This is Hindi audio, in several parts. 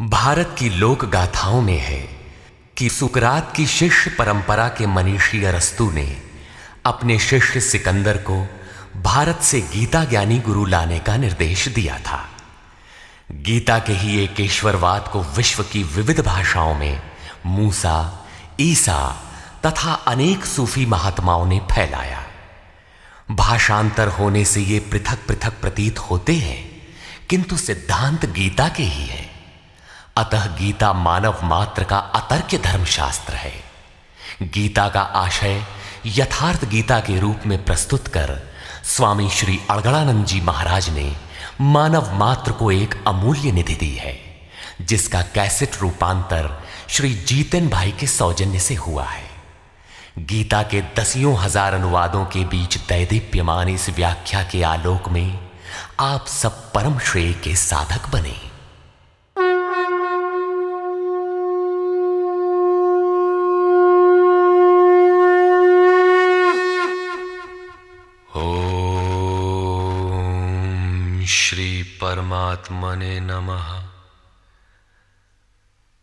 भारत की लोक गाथाओं में है कि सुकरात की शिष्य परंपरा के मनीषी अरस्तु ने अपने शिष्य सिकंदर को भारत से गीता ज्ञानी गुरु लाने का निर्देश दिया था। गीता के ही एक ईश्वरवाद को विश्व की विविध भाषाओं में मूसा, ईसा तथा अनेक सूफी महात्माओं ने फैलाया। भाषांतर होने से ये पृथक पृथक प्रतीत होते हैं, किंतु सिद्धांत गीता के ही है। अतः गीता मानव मात्र का अतर्क्य धर्मशास्त्र है। गीता का आशय यथार्थ गीता के रूप में प्रस्तुत कर स्वामी श्री अड़गड़ानंद जी महाराज ने मानव मात्र को एक अमूल्य निधि दी है, जिसका कैसेट रूपांतर श्री जीतन भाई के सौजन्य से हुआ है। गीता के दसियों हजार अनुवादों के बीच दैदीप्यमान इस व्याख्या के आलोक में आप सब परम श्रेय के साधक बने। श्री परमात्मने नमः।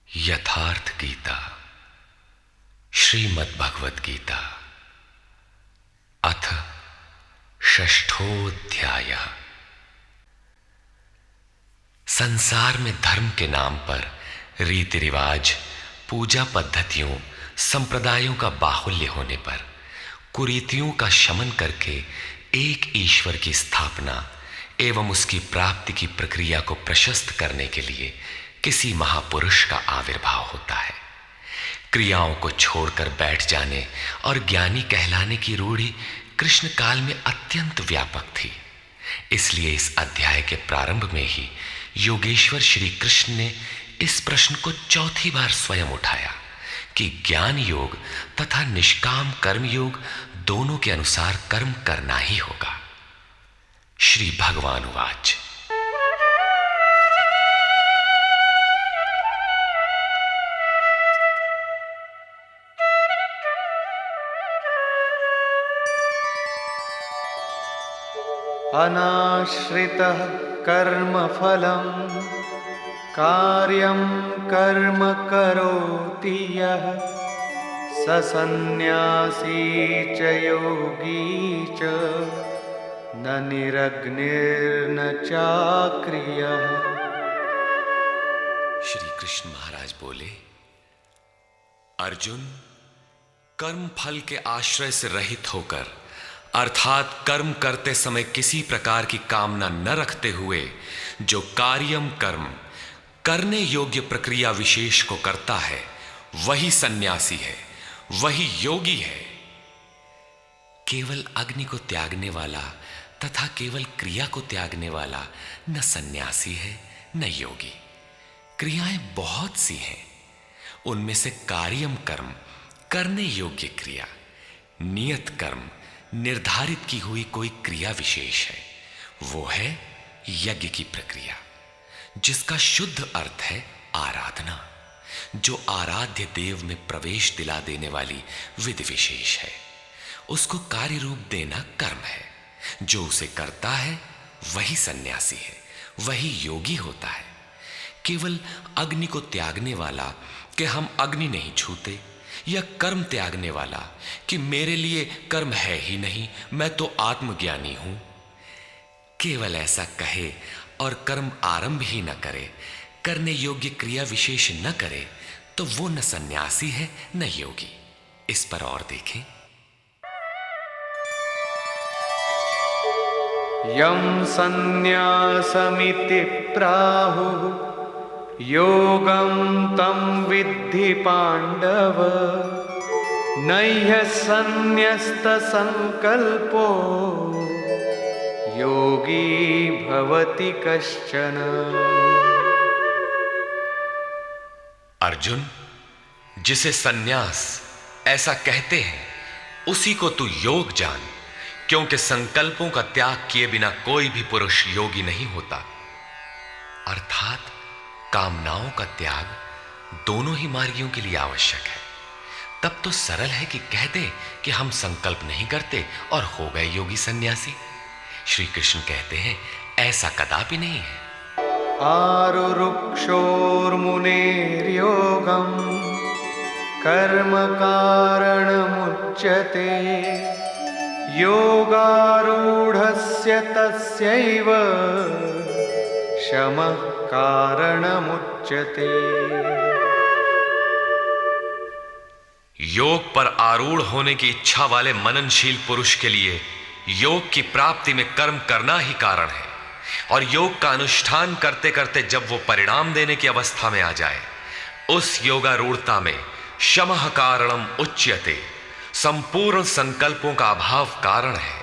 यथार्थ गीता, श्रीमद् भगवत गीता, अथ षष्ठोऽध्याय। संसार में धर्म के नाम पर रीति रिवाज, पूजा पद्धतियों, संप्रदायों का बाहुल्य होने पर कुरीतियों का शमन करके एक ईश्वर की स्थापना एवं उसकी प्राप्ति की प्रक्रिया को प्रशस्त करने के लिए किसी महापुरुष का आविर्भाव होता है। क्रियाओं को छोड़कर बैठ जाने और ज्ञानी कहलाने की रूढ़ि कृष्ण काल में अत्यंत व्यापक थी। इसलिए इस अध्याय के प्रारंभ में ही योगेश्वर श्री कृष्ण ने इस प्रश्न को चौथी बार स्वयं उठाया कि ज्ञान योग तथा निष्काम कर्म योग दोनों के अनुसार कर्म करना ही होगा। श्री भगवान उवाच। अनाश्रितः कर्मफलं कार्यं कर्म करोति यः स सन्न्यासी च योगी च न निरग्निर्न चाक्रियः। श्री कृष्ण महाराज बोले, अर्जुन, कर्म फल के आश्रय से रहित होकर अर्थात कर्म करते समय किसी प्रकार की कामना न रखते हुए जो कार्यम कर्म करने योग्य प्रक्रिया विशेष को करता है, वही सन्यासी है, वही योगी है। केवल अग्नि को त्यागने वाला तथा केवल क्रिया को त्यागने वाला न सन्यासी है न योगी। क्रियाएं बहुत सी हैं, उनमें से कार्यम कर्म करने योग्य क्रिया, नियत कर्म निर्धारित की हुई कोई क्रिया विशेष है, वो है यज्ञ की प्रक्रिया, जिसका शुद्ध अर्थ है आराधना, जो आराध्य देव में प्रवेश दिला देने वाली विधि विशेष है। उसको कार्य रूप देना कर्म है। जो उसे करता है वही सन्यासी है, वही योगी होता है। केवल अग्नि को त्यागने वाला कि हम अग्नि नहीं छूते, या कर्म त्यागने वाला कि मेरे लिए कर्म है ही नहीं, मैं तो आत्मज्ञानी हूं, केवल ऐसा कहे और कर्म आरंभ ही न करे, करने योग्य क्रिया विशेष न करे, तो वो न सन्यासी है न योगी। इस पर और देखें। यं सन्न्यासमिति प्राहुः योगं तं विद्धि पाण्डव नह्यः सन्न्यस्तसंकल्पो योगी भवति कश्चन। अर्जुन, जिसे सन्यास ऐसा कहते हैं उसी को तू योग जान, क्योंकि संकल्पों का त्याग किए बिना कोई भी पुरुष योगी नहीं होता। अर्थात कामनाओं का त्याग दोनों ही मार्गियों के लिए आवश्यक है। तब तो सरल है कि कह दे कि हम संकल्प नहीं करते और हो गए योगी सन्यासी। श्री कृष्ण कहते हैं ऐसा कदापि नहीं है। आरुरुक्षोर्मुनेर्योगं कर्म कारणमुच्यते योगारूढस्य तस्यैव शमः कारणमुच्यते। योग पर आरूढ़ होने की इच्छा वाले मननशील पुरुष के लिए योग की प्राप्ति में कर्म करना ही कारण है, और योग का अनुष्ठान करते करते जब वो परिणाम देने की अवस्था में आ जाए, उस योगारूढ़ता में शमः कारणम उच्यते, संपूर्ण संकल्पों का अभाव कारण है।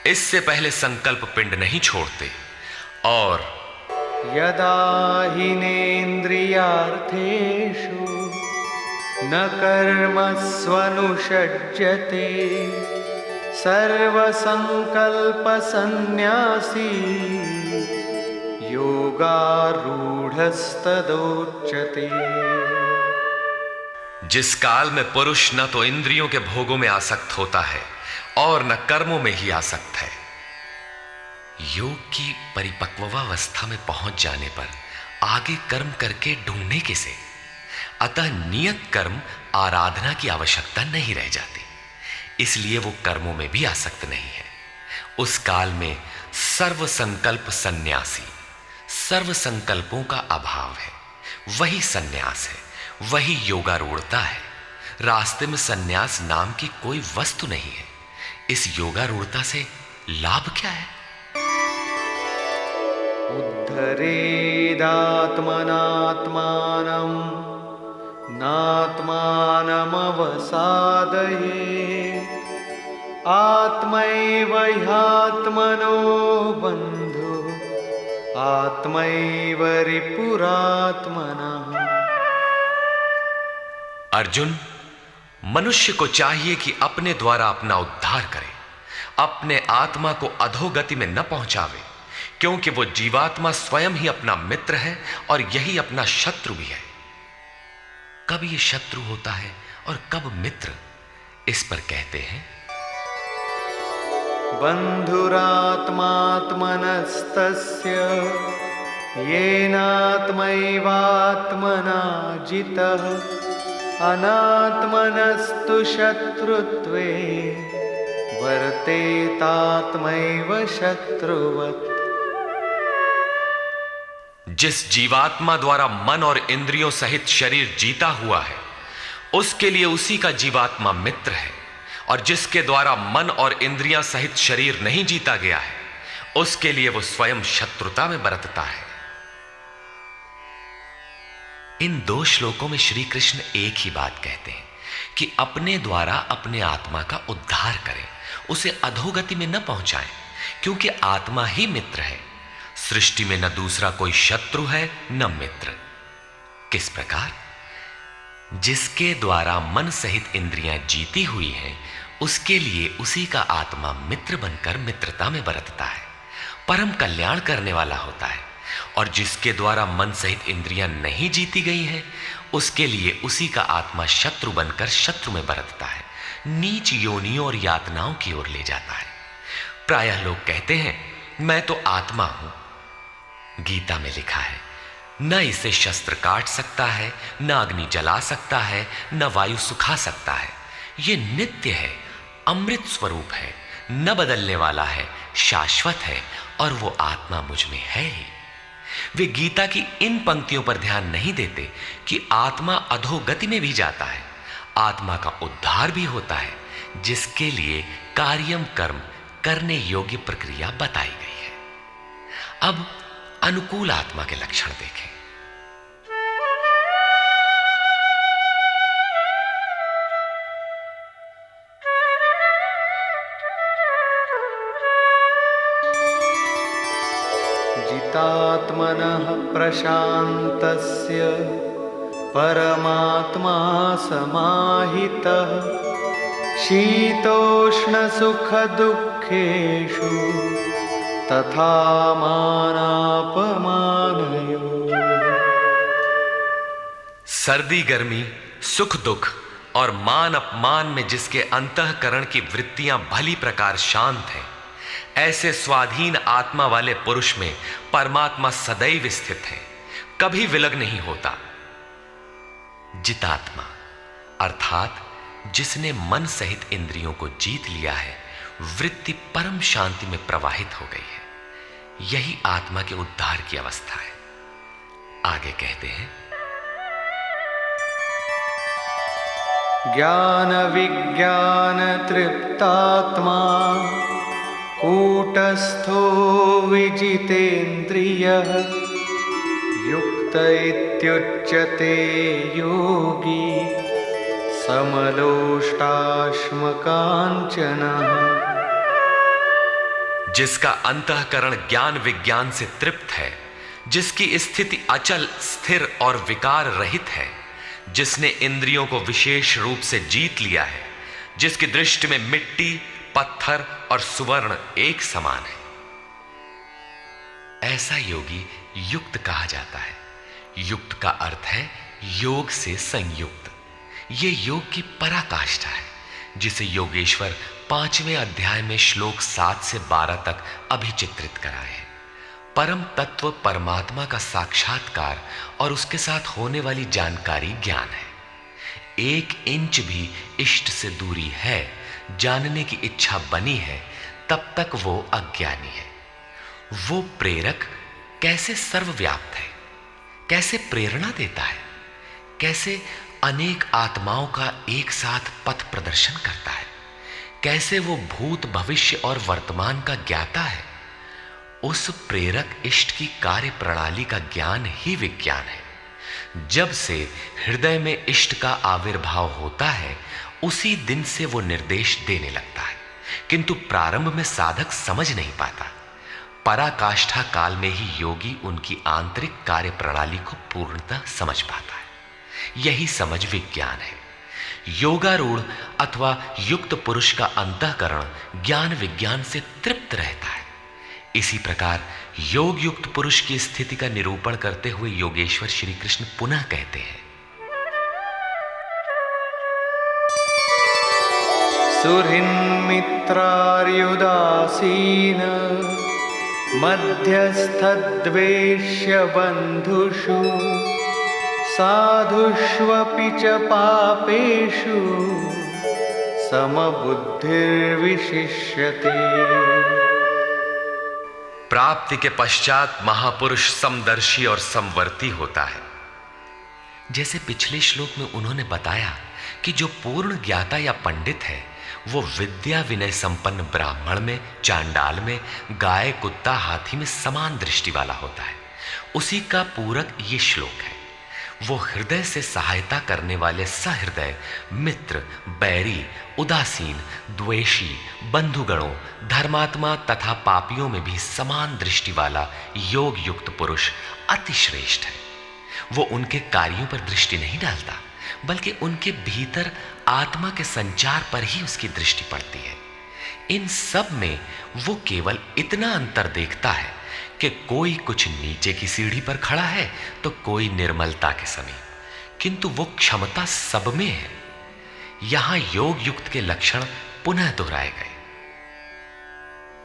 इससे पहले संकल्प पिंड नहीं छोड़ते। और यदा हीनेन्द्रियार्थेषु न कर्मस्वनुषज्यते सर्वसंकल्पसन्न्यासी योगारूढ़स्तदोच्यते। जिस काल में पुरुष न तो इंद्रियों के भोगों में आसक्त होता है और न कर्मों में ही आसक्त है, योग की परिपक्वावस्था में पहुंच जाने पर आगे कर्म करके ढूंढने किसे। अतः नियत कर्म आराधना की आवश्यकता नहीं रह जाती, इसलिए वो कर्मों में भी आसक्त नहीं है। उस काल में सर्व संकल्प सन्यासी, सर्व संकल्पों का अभाव है, वही सन्यास है, वही योगारूढ़ता है। रास्ते में सन्यास नाम की कोई वस्तु नहीं है। इस योगारूढ़ता से लाभ क्या है? उद्धरेदात्मनात्मानं नात्मानमवसादयेत् आत्मैव ह्यात्मनो बन्धुः आत्मैव रिपुरात्मनः। अर्जुन, मनुष्य को चाहिए कि अपने द्वारा अपना उद्धार करे, अपने आत्मा को अधोगति में न पहुंचावे, क्योंकि वो जीवात्मा स्वयं ही अपना मित्र है और यही अपना शत्रु भी है। कब ये शत्रु होता है और कब मित्र, इस पर कहते हैं बन्धुरात्मात्मनस्तस्य येनात्मैवात्मना जितः अनात्मनस्तु शत्रुत्वे वर्तेतात्मैव शत्रुवत्। जिस जीवात्मा द्वारा मन और इंद्रियों सहित शरीर जीता हुआ है, उसके लिए उसी का जीवात्मा मित्र है, और जिसके द्वारा मन और इंद्रियां सहित शरीर नहीं जीता गया है, उसके लिए वो स्वयं शत्रुता में बरतता है। इन दो श्लोकों में श्री कृष्ण एक ही बात कहते हैं कि अपने द्वारा अपने आत्मा का उद्धार करें, उसे अधोगति में न पहुंचाएं, क्योंकि आत्मा ही मित्र है। सृष्टि में न दूसरा कोई शत्रु है न मित्र। किस प्रकार? जिसके द्वारा मन सहित इंद्रियां जीती हुई हैं, उसके लिए उसी का आत्मा मित्र बनकर मित्रता में बरतता है, परम कल्याण करने वाला होता है। और जिसके द्वारा मन सहित इंद्रियां नहीं जीती गई हैं, उसके लिए उसी का आत्मा शत्रु बनकर शत्रु में बरतता है, नीच योनियों और यातनाओं की ओर ले जाता है। प्रायः लोग कहते हैं मैं तो आत्मा हूं। गीता में लिखा है, न इसे शस्त्र काट सकता है, न अग्नि जला सकता है, न वायु सुखा सकता है। ये नित्य है, अमृत स्वरूप है, न बदलने वाला है, शाश्वत है, और वो आत्मा मुझ में है ही। वे गीता की इन पंक्तियों पर ध्यान नहीं देते कि आत्मा अधोगति में भी जाता है, आत्मा का उद्धार भी होता है, जिसके लिए कार्यम कर्म करने योग्य प्रक्रिया बताई गई है। अब अनुकूल आत्मा के लक्षण देखें। जितात्मनः प्रशान्तस्य परमात्मा समाहितः शीतोष्णसुखदुःखेषु तथा मानापमानयोः। सर्दी गर्मी, सुख दुख और मान अपमान में जिसके अंतःकरण की वृत्तियां भली प्रकार शांत हैं, ऐसे स्वाधीन आत्मा वाले पुरुष में परमात्मा सदैव स्थित है, कभी विलग नहीं होता। जितात्मा अर्थात जिसने मन सहित इंद्रियों को जीत लिया है, वृत्ति परम शांति में प्रवाहित हो गई है। यही आत्मा के उद्धार की अवस्था है। आगे कहते हैं, ज्ञान विज्ञान तृप्तात्मा कूटस्थो विजितेन्द्रियः युक्त इत्युच्यते योगी समलोष्टाश्मकाञ्चनः। जिसका अंतःकरण ज्ञान विज्ञान से तृप्त है, जिसकी स्थिति अचल स्थिर और विकार रहित है, जिसने इंद्रियों को विशेष रूप से जीत लिया है, जिसकी दृष्टि में मिट्टी, पत्थर और सुवर्ण एक समान है, ऐसा योगी युक्त कहा जाता है। युक्त का अर्थ है योग से संयुक्त। यह योग की पराकाष्ठा है, जिसे योगेश्वर 5वें अध्याय में श्लोक 7 से 12 तक अभिचित्रित कराए हैं। परम तत्व परमात्मा का साक्षात्कार और उसके साथ होने वाली जानकारी ज्ञान है। 1 इंच भी इष्ट से दूरी है, जानने की इच्छा बनी है, तब तक वो अज्ञानी है। वो प्रेरक कैसे सर्वव्याप्त है, कैसे प्रेरणा देता है, कैसे अनेक आत्माओं का एक साथ पथ प्रदर्शन करता है, कैसे वो भूत भविष्य और वर्तमान का ज्ञाता है। उस प्रेरक इष्ट की कार्य प्रणाली का ज्ञान ही विज्ञान है। जब से हृदय में इष्ट का आविर्भाव होता है, उसी दिन से वो निर्देश देने लगता है, किंतु प्रारंभ में साधक समझ नहीं पाता। पराकाष्ठा काल में ही योगी उनकी आंतरिक कार्य प्रणाली को पूर्णतः समझ पाता है। यही समझ विज्ञान है। योगारूढ़ अथवा युक्त पुरुष का अंतःकरण ज्ञान विज्ञान से तृप्त रहता है। इसी प्रकार योग युक्त पुरुष की स्थिति का निरूपण करते हुए योगेश्वर श्री कृष्ण पुनः कहते हैं, सुहृन्मित्रार्युदासीन मध्यस्थद्वेष्य बन्धुषु साधुष्वपि च पापेषु समबुद्धिर्विशिष्यते। प्राप्ति के पश्चात महापुरुष समदर्शी और समवर्ती होता है। जैसे पिछले श्लोक में उन्होंने बताया कि जो पूर्ण ज्ञाता या पंडित है, वो विद्या विनय संपन्न ब्राह्मण में, चांडाल में, गाय कुत्ता हाथी में समान दृष्टि वाला होता है। उसी का पूरक ये श्लोक है। वो हृदय से सहायता करने वाले सहृदय, मित्र, बैरी, उदासीन, द्वेषी, बंधुगणों, धर्मात्मा तथा पापियों में भी समान दृष्टि वाला योग युक्त पुरुष अति श्रेष्ठ है। वो उनके कार्यों पर दृष्टि नहीं डालता, बल्कि उनके भीतर आत्मा के संचार पर ही उसकी दृष्टि पड़ती है। इन सब में वो केवल इतना अंतर देखता है कि कोई कुछ नीचे की सीढ़ी पर खड़ा है तो कोई निर्मलता के समीप, किंतु वो क्षमता सब में है। यहां योग युक्त के लक्षण पुनः दोहराए गए।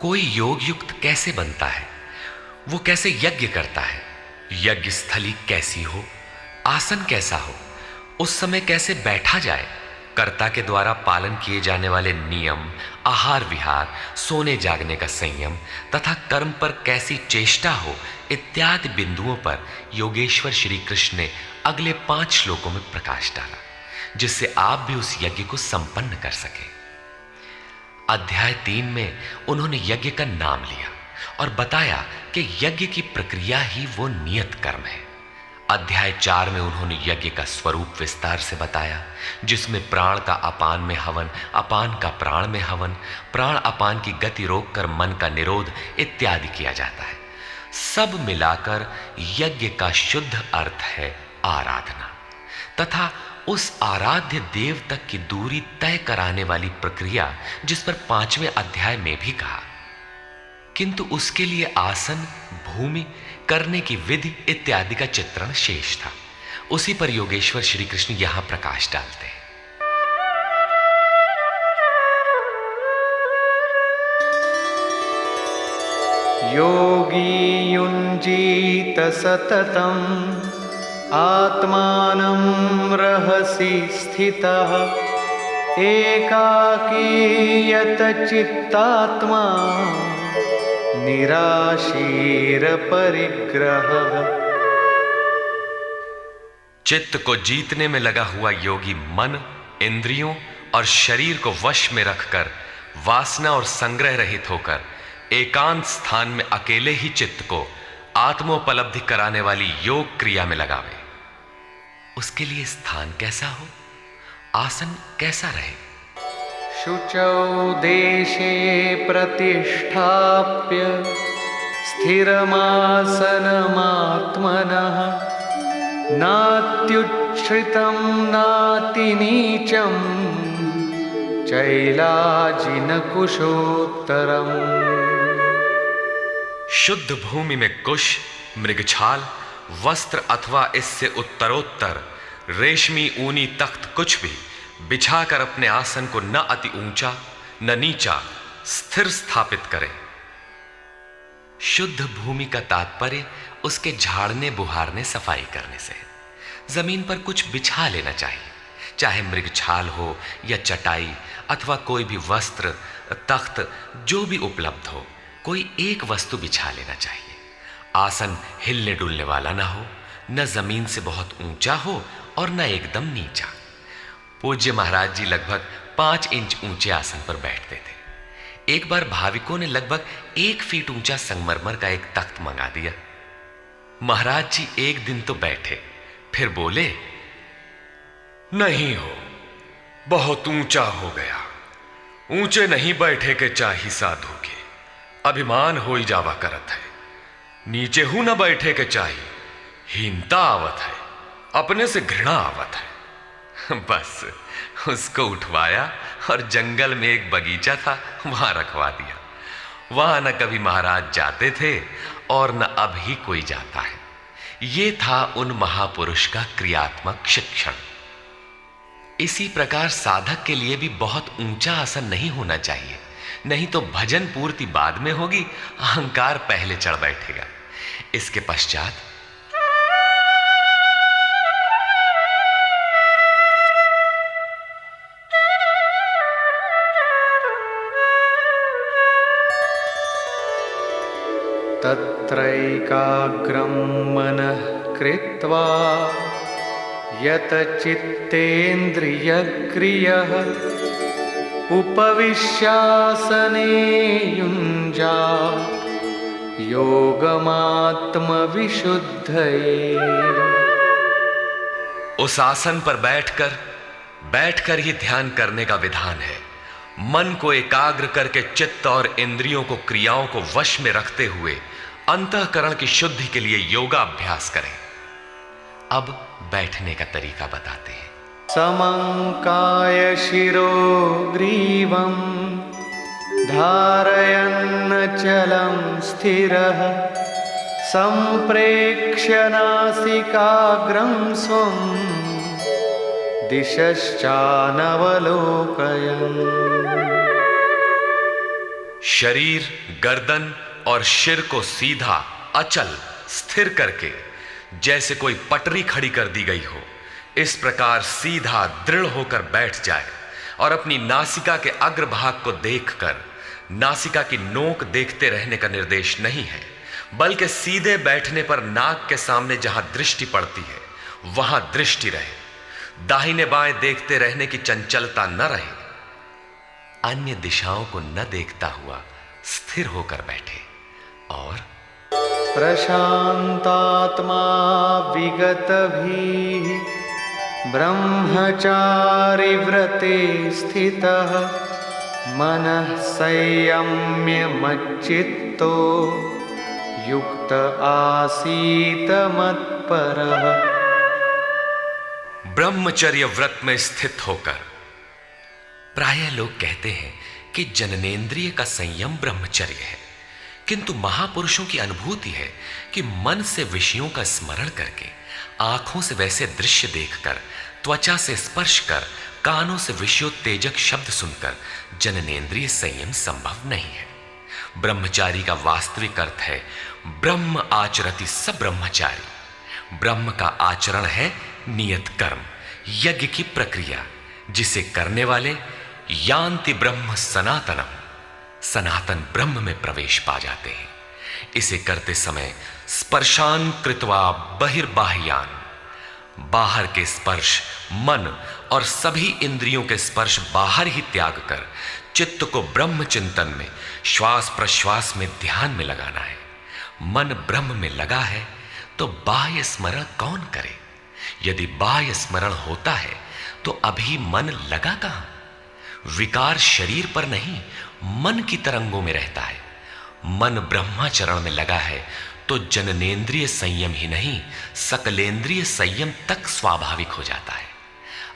कोई योग युक्त कैसे बनता है, वो कैसे यज्ञ करता है, यज्ञ स्थली कैसी हो, आसन कैसा हो, उस समय कैसे बैठा जाए, कर्ता के द्वारा पालन किए जाने वाले नियम, आहार विहार, सोने जागने का संयम तथा कर्म पर कैसी चेष्टा हो, इत्यादि बिंदुओं पर योगेश्वर श्री कृष्ण ने अगले 5 श्लोकों में प्रकाश डाला, जिससे आप भी उस यज्ञ को संपन्न कर सके। अध्याय 3 में उन्होंने यज्ञ का नाम लिया और बताया कि यज्ञ की प्रक्रिया ही वो नियत कर्म है। अध्याय 4 में उन्होंने यज्ञ का स्वरूप विस्तार से बताया, जिसमें प्राण का अपान में हवन, अपान का प्राण में हवन, प्राण अपान की गति रोककर मन का निरोध इत्यादि किया जाता है। सब मिलाकर यज्ञ का शुद्ध अर्थ है आराधना, तथा उस आराध्य देव तक की दूरी तय कराने वाली प्रक्रिया, जिस पर 5वें अध्याय में भी कहा। किंतु उसके लिए आसन, भूमि, करने की विधि इत्यादि का चित्रण शेष था। उसी पर योगेश्वर श्री कृष्ण यहां प्रकाश डालते हैं। योगी युञ्जीत सततम् आत्मानं रहसि स्थितः एकाकीयत चित्तात्मा निराशीर परिग्रहः। चित्त को जीतने में लगा हुआ योगी मन, इंद्रियों और शरीर को वश में रखकर वासना और संग्रह रहित होकर एकांत स्थान में अकेले ही चित्त को आत्मोपलब्धि कराने वाली योग क्रिया में लगावे। उसके लिए स्थान कैसा हो, आसन कैसा रहे? शुचौ देशे प्रतिष्ठाप्य स्थिरमासनमात्मनः नात्युच्छ्रितं नातिनीचं चैलाजिनकुशोत्तरम्। शुद्ध भूमि में कुश, मृगछाल, वस्त्र अथवा इससे उत्तरोत्तर रेशमी ऊनी तख्त कुछ भी बिछाकर अपने आसन को न अति ऊंचा न नीचा स्थिर स्थापित करें। शुद्ध भूमि का तात्पर्य उसके झाड़ने बुहारने सफाई करने से। जमीन पर कुछ बिछा लेना चाहिए, चाहे मृगछाल हो या चटाई अथवा कोई भी वस्त्र, तख्त जो भी उपलब्ध हो, कोई एक वस्तु बिछा लेना चाहिए। आसन हिलने डुलने वाला ना हो, न जमीन से बहुत ऊंचा हो और न एकदम नीचा। पूज्य महाराज जी लगभग 5 इंच ऊंचे आसन पर बैठते थे। एक बार भाविकों ने लगभग 1 फीट ऊंचा संगमरमर का एक तख्त मंगा दिया। महाराज जी एक दिन तो बैठे, फिर बोले, नहीं हो, बहुत ऊंचा हो गया, ऊंचे नहीं बैठे के चाही साधु के, अभिमान हो ही जावा करत है, नीचे हूं न बैठे के चाही, हीनता आवत है, अपने से घृणा आवत है। बस उसको उठवाया और जंगल में एक बगीचा था वहां रखवा दिया। वहां न कभी महाराज जाते थे और न अब ही कोई जाता है। ये था उन महापुरुष का क्रियात्मक शिक्षण। इसी प्रकार साधक के लिए भी बहुत ऊंचा आसन नहीं होना चाहिए, नहीं तो भजन पूर्ति बाद में होगी, अहंकार पहले चढ़ बैठेगा। इसके पश्चात तत्रैकाग्रं मनः कृत्वा यत चित्तेन्द्रियक्रियः उपविश्यासने युञ्जात् योगमात्मविशुद्धये। उस आसन पर बैठकर ही ध्यान करने का विधान है। मन को एकाग्र करके चित्त और इंद्रियों को, क्रियाओं को वश में रखते हुए अंतःकरण की शुद्धि के लिए योगा अभ्यास करें। अब बैठने का तरीका बताते हैं। समंकाय शिरो ग्रीवं धारयन्नचलं स्थिरः संप्रेक्ष्य नासिकाग्रं स्वं दिशश्चानवलोकयन्। शरीर, गर्दन और सिर को सीधा, अचल, स्थिर करके जैसे कोई पटरी खड़ी कर दी गई हो, इस प्रकार सीधा दृढ़ होकर बैठ जाए और अपनी नासिका के अग्रभाग को देखकर, नासिका की नोक देखते रहने का निर्देश नहीं है, बल्कि सीधे बैठने पर नाक के सामने जहां दृष्टि पड़ती है वहां दृष्टि रहे। दाहिने बाएं देखते रहने की चंचलता न रहे। अन्य दिशाओं को न देखता हुआ स्थिर होकर बैठे और प्रशांतात्मा विगतभिः ब्रह्मचारि व्रते स्थितः मनः संयम्य मच्चित्तो युक्त आसीत मत्परः। ब्रह्मचर्य व्रत में स्थित होकर। प्रायः लोग कहते हैं कि जननेंद्रिय का संयम ब्रह्मचर्य है, किंतु महापुरुषों की अनुभूति है कि मन से विषयों का स्मरण करके, आंखों से वैसे दृश्य देखकर, त्वचा से स्पर्श कर, कानों से विषयोत्तेजक शब्द सुनकर जननेंद्रिय संयम संभव नहीं है। ब्रह्मचारी का वास्तविक अर्थ है ब्रह्म आचरति स ब्रह्मचारी। ब्रह्म का आचरण है नियत कर्म, यज्ञ की प्रक्रिया, जिसे करने वाले यान्ति ब्रह्म सनातनम, सनातन ब्रह्म में प्रवेश पा जाते हैं। इसे करते समय स्पर्शान कृत्वा बहिर्बाह्यान, बाहर के स्पर्श मन और सभी इंद्रियों के स्पर्श बाहर ही त्याग कर चित्त को ब्रह्म चिंतन में, श्वास प्रश्वास में ध्यान में लगाना है। मन ब्रह्म में लगा है तो बाह्य स्मरण कौन करे? यदि बाह्य स्मरण होता है तो अभी मन लगा कहां? विकार शरीर पर नहीं, मन की तरंगों में रहता है। मन ब्रह्माचरण में लगा है तो जननेन्द्रिय संयम ही नहीं, सकलेंद्रिय संयम तक स्वाभाविक हो जाता है।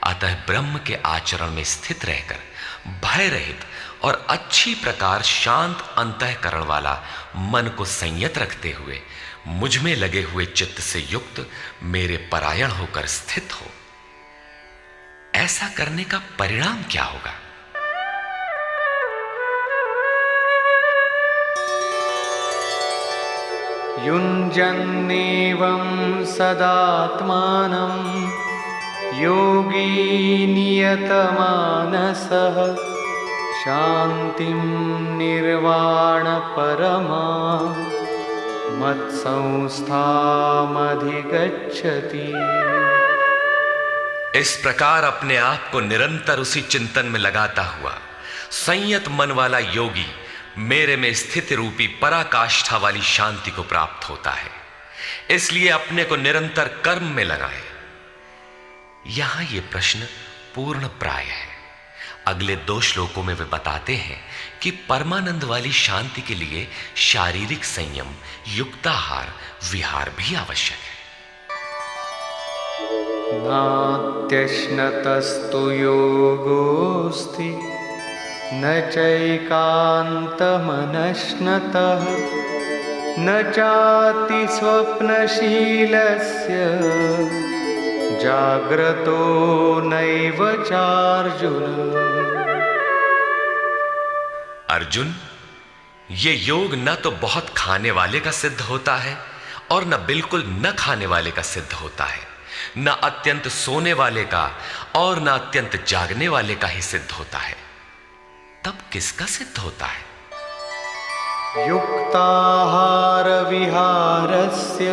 अतः ब्रह्म के आचरण में स्थित रहकर भय रहित और अच्छी प्रकार शांत अंतःकरण वाला मन को संयत रखते हुए मुझ में लगे हुए चित्त से युक्त मेरे परायण होकर स्थित हो। ऐसा करने का परिणाम क्या होगा? युञ्जन्नेवं सदात्मानं योगी नियतमानसः शान्तिं निर्वाणपरमां मत्संस्थामधिगच्छति। इस प्रकार अपने आप को निरंतर उसी चिंतन में लगाता हुआ संयत मन वाला योगी मेरे में स्थित रूपी पराकाष्ठा वाली शांति को प्राप्त होता है। इसलिए अपने को निरंतर कर्म में लगाए। यहां यह प्रश्न पूर्ण प्राय है। अगले 2 श्लोकों में वे बताते हैं कि परमानंद वाली शांति के लिए शारीरिक संयम, युक्ताहार, विहार भी आवश्यक है। नात्यश्नतस्तु योगोऽस्ति न चैकान्तमनश्नतः न चाति स्वप्नशीलस्य जाग्रतो नैव चार्जुन। अर्जुन, ये योग न तो बहुत खाने वाले का सिद्ध होता है और न बिल्कुल न खाने वाले का सिद्ध होता है, न अत्यंत सोने वाले का और न अत्यंत जागने वाले का ही सिद्ध होता है। तब किसका सिद्ध होता है? युक्ताहार विहारस्य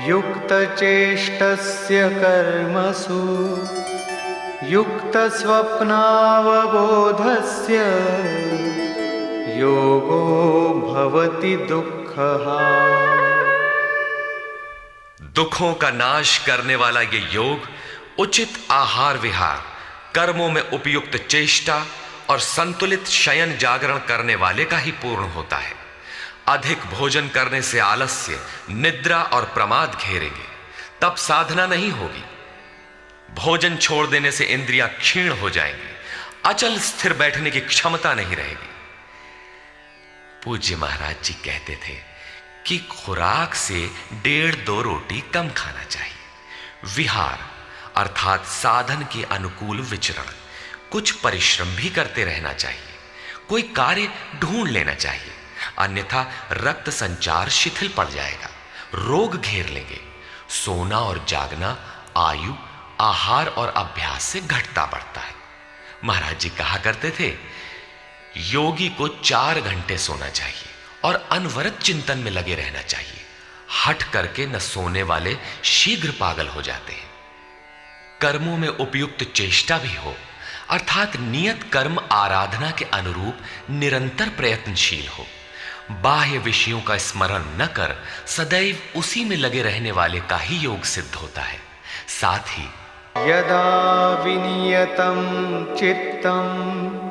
युक्तचेष्टस्य कर्मसु युक्तस्वप्नावबोधस्य योगो भवति दुःखः। दुखों का नाश करने वाला ये योग उचित आहार विहार, कर्मों में उपयुक्त चेष्टा और संतुलित शयन जागरण करने वाले का ही पूर्ण होता है। अधिक भोजन करने से आलस्य, निद्रा और प्रमाद घेरेंगे, तब साधना नहीं होगी। भोजन छोड़ देने से इंद्रियां क्षीण हो जाएंगी, अचल स्थिर बैठने की क्षमता नहीं रहेगी। पूज्य महाराज जी कहते थे कि खुराक से 1.5-2 रोटी कम खाना चाहिए। विहार अर्थात साधन के अनुकूल विचरण, कुछ परिश्रम भी करते रहना चाहिए। कोई कार्य ढूंढ लेना चाहिए, अन्यथा रक्त संचार शिथिल पड़ जाएगा, रोग घेर लेंगे। सोना और जागना आयु, आहार और अभ्यास से घटता बढ़ता है। महाराज जी कहा करते थे, योगी को 4 घंटे सोना चाहिए और अनवरत चिंतन में लगे रहना चाहिए। हट करके न सोने वाले शीघ्र पागल हो जाते हैं। कर्मों में उपयुक्त चेष्टा भी हो, अर्थात नियत कर्म आराधना के अनुरूप निरंतर प्रयत्नशील हो। बाह्य विषयों का स्मरण न कर सदैव उसी में लगे रहने वाले का ही योग सिद्ध होता है। साथ ही यदा विनियतं चित्तम्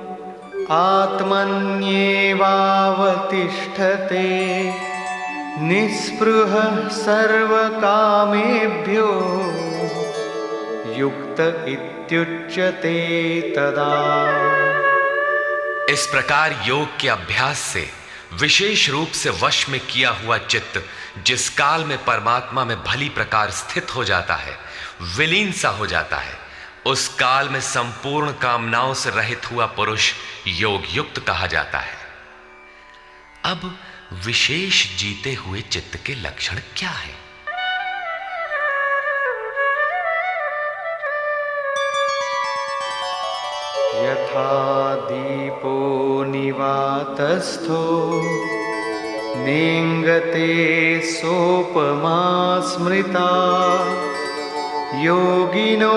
आत्मन्येवावतिष्ठते निःस्पृहः सर्वकामेभ्यो युक्त इत्युच्यते तदा। इस प्रकार योग के अभ्यास से विशेष रूप से वश में किया हुआ चित्त जिस काल में परमात्मा में भली प्रकार स्थित हो जाता है, विलीन सा हो जाता है, उस काल में संपूर्ण कामनाओं से रहित हुआ पुरुष योग युक्त कहा जाता है। अब विशेष जीते हुए चित्त के लक्षण क्या है? यथा दीपो निवातस्थो नेङ्गते सोपमा स्मृता योगिनो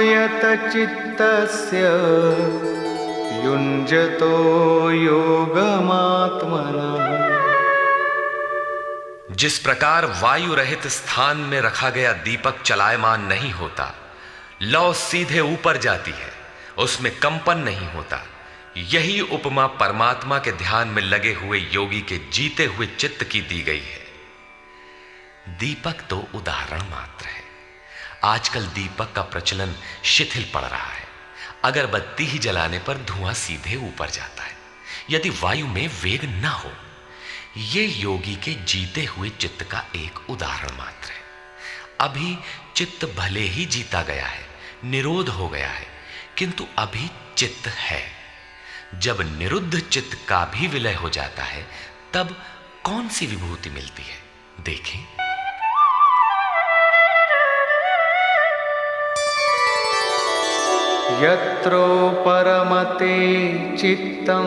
यतचित्तस्य युञ्जतो योगमात्मनः। जिस प्रकार वायु रहित स्थान में रखा गया दीपक चलायमान नहीं होता, लौ सीधे ऊपर जाती है, उसमें कंपन नहीं होता, यही उपमा परमात्मा के ध्यान में लगे हुए योगी के जीते हुए चित्त की दी गई है। दीपक तो उदाहरण मात्र है। आजकल दीपक का प्रचलन शिथिल पड़ रहा है। अगरबत्ती ही जलाने पर धुआं सीधे ऊपर जाता है, यदि वायु में वेग न हो। यह योगी के जीते हुए चित्त का एक उदाहरण मात्र है। अभी चित्त भले ही जीता गया है, निरोध हो गया है, किंतु अभी चित्त है। जब निरुद्ध चित्त का भी विलय हो जाता है, तब कौन सी विभूति मिलती है, देखें। यत्रो परमते चित्तं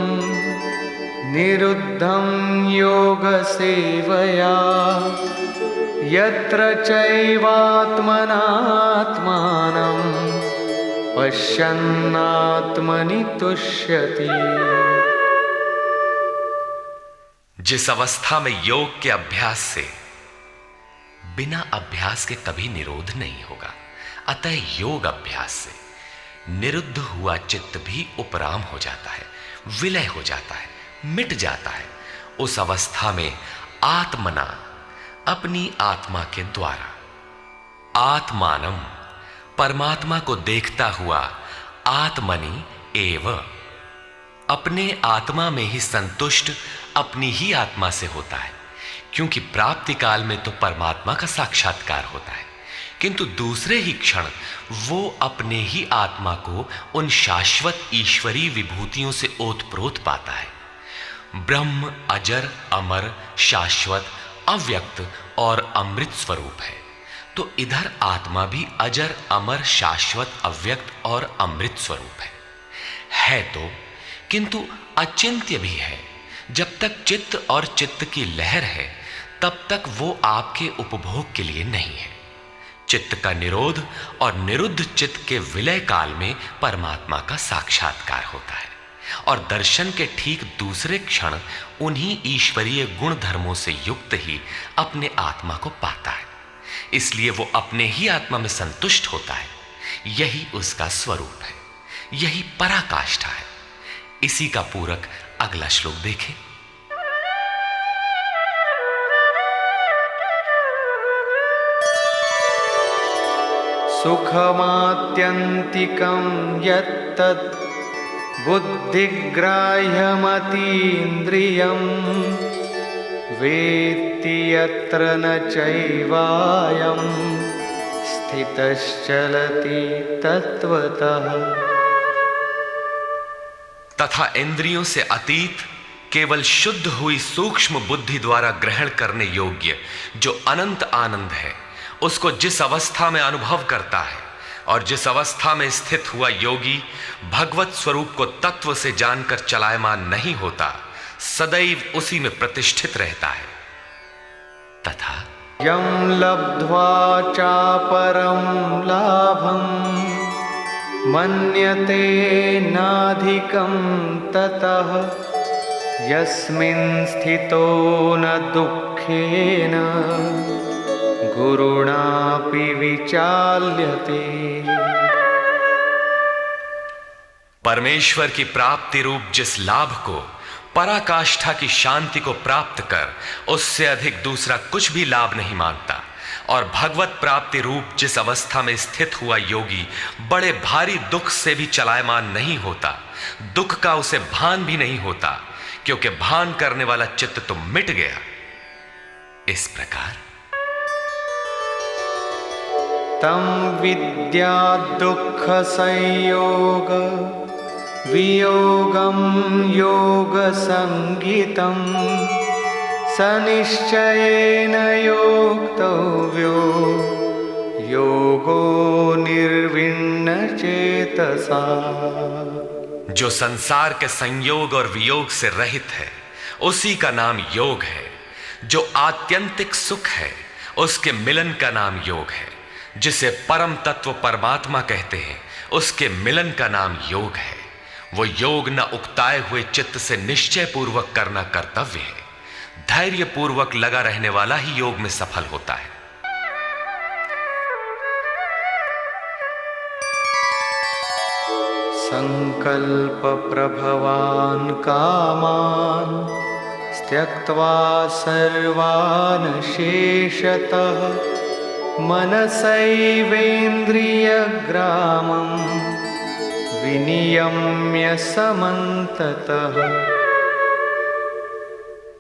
निरुद्धं योगसेवया यत्र चैवात्मनात्मानं पश्यन्नात्मनि तुष्यति। जिस अवस्था में योग के अभ्यास से बिना अभ्यास के कभी निरोध नहीं होगा, अतः योग अभ्यास से निरुद्ध हुआ चित्त भी उपराम हो जाता है, विलय हो जाता है, मिट जाता है। उस अवस्था में आत्मना, अपनी आत्मा के द्वारा, आत्मानम, परमात्मा को देखता हुआ, आत्मनि एव, अपने आत्मा में ही संतुष्ट अपनी ही आत्मा से होता है। क्योंकि प्राप्ति काल में तो परमात्मा का साक्षात्कार होता है, किंतु दूसरे ही क्षण वो अपने ही आत्मा को उन शाश्वत ईश्वरीय विभूतियों से ओतप्रोत पाता है। ब्रह्म अजर, अमर, शाश्वत, अव्यक्त और अमृत स्वरूप है, तो इधर आत्मा भी अजर, अमर, शाश्वत, अव्यक्त और अमृत स्वरूप है तो, किंतु अचिंत्य भी है। जब तक चित्त और चित्त की लहर है, तब तक वो आपके उपभोग के लिए नहीं है। चित्त का निरोध और निरुद्ध चित्त के विलय काल में परमात्मा का साक्षात्कार होता है, और दर्शन के ठीक दूसरे क्षण उन्हीं ईश्वरीय गुण धर्मों से युक्त ही अपने आत्मा को पाता है। इसलिए वो अपने ही आत्मा में संतुष्ट होता है। यही उसका स्वरूप है, यही पराकाष्ठा है। इसी का पूरक अगला श्लोक देखें। सुखमात्यन्तिकं यत्तत् बुद्धिग्राह्यमतीन्द्रियं वेत्ति यत्र न चैवायं स्थितश्चलति तत्वतः। तथा इंद्रियों से अतीत, केवल शुद्ध हुई सूक्ष्म बुद्धि द्वारा ग्रहण करने योग्य जो अनंत आनंद है, उसको जिस अवस्था में अनुभव करता है और जिस अवस्था में स्थित हुआ योगी भगवत स्वरूप को तत्व से जानकर चलायमान नहीं होता, सदैव उसी में प्रतिष्ठित रहता है। तथा यं लब्ध्वा चापरं लाभं मन्यते नाधिकं ततः यस्मिन् स्थितो न दुःखेन गुरुणापि विचाल्यते। परमेश्वर की प्राप्ति रूप जिस लाभ को, पराकाष्ठा की शांति को प्राप्त कर उससे अधिक दूसरा कुछ भी लाभ नहीं मांगता, और भगवत प्राप्ति रूप जिस अवस्था में स्थित हुआ योगी बड़े भारी दुख से भी चलायमान नहीं होता, दुख का उसे भान भी नहीं होता, क्योंकि भान करने वाला चित्त तो मिट गया। इस प्रकार तं विद्या दुःख संयोग वियोगं योगसंज्ञितं सनिश्चयेन योक्तव्यो योगो निर्विण्णचेतसा। जो संसार के संयोग और वियोग से रहित है उसी का नाम योग है। जो आत्यंतिक सुख है उसके मिलन का नाम योग है। जिसे परम तत्व परमात्मा कहते हैं उसके मिलन का नाम योग है। वो योग न उकताए हुए चित्त से निश्चय पूर्वक करना कर्तव्य है। धैर्य पूर्वक लगा रहने वाला ही योग में सफल होता है। संकल्प प्रभवान् कामान् त्यक्त्वा सर्वान् शेषतः मनसैवेन्द्रियग्रामं विनियम्य समन्ततः।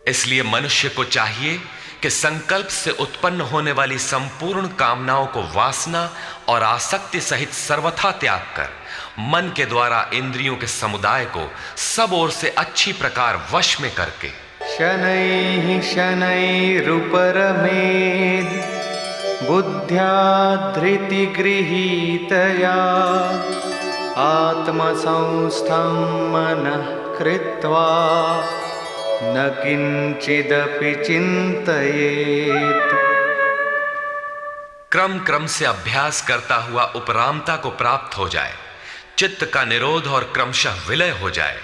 इसलिए मनुष्य को चाहिए कि संकल्प से उत्पन्न होने वाली संपूर्ण कामनाओं को वासना और आसक्ति सहित सर्वथा त्याग कर मन के द्वारा इंद्रियों के समुदाय को सब ओर से अच्छी प्रकार वश में करके शनैः शनैरुपरमेद् बुद्ध्या धृतिगृहीतया आत्मसंस्थं मनः कृत्वा न किंचिदपि चिंतयेत्। क्रम क्रम से अभ्यास करता हुआ उपरामता को प्राप्त हो जाए, चित्त का निरोध और क्रमशः विलय हो जाए,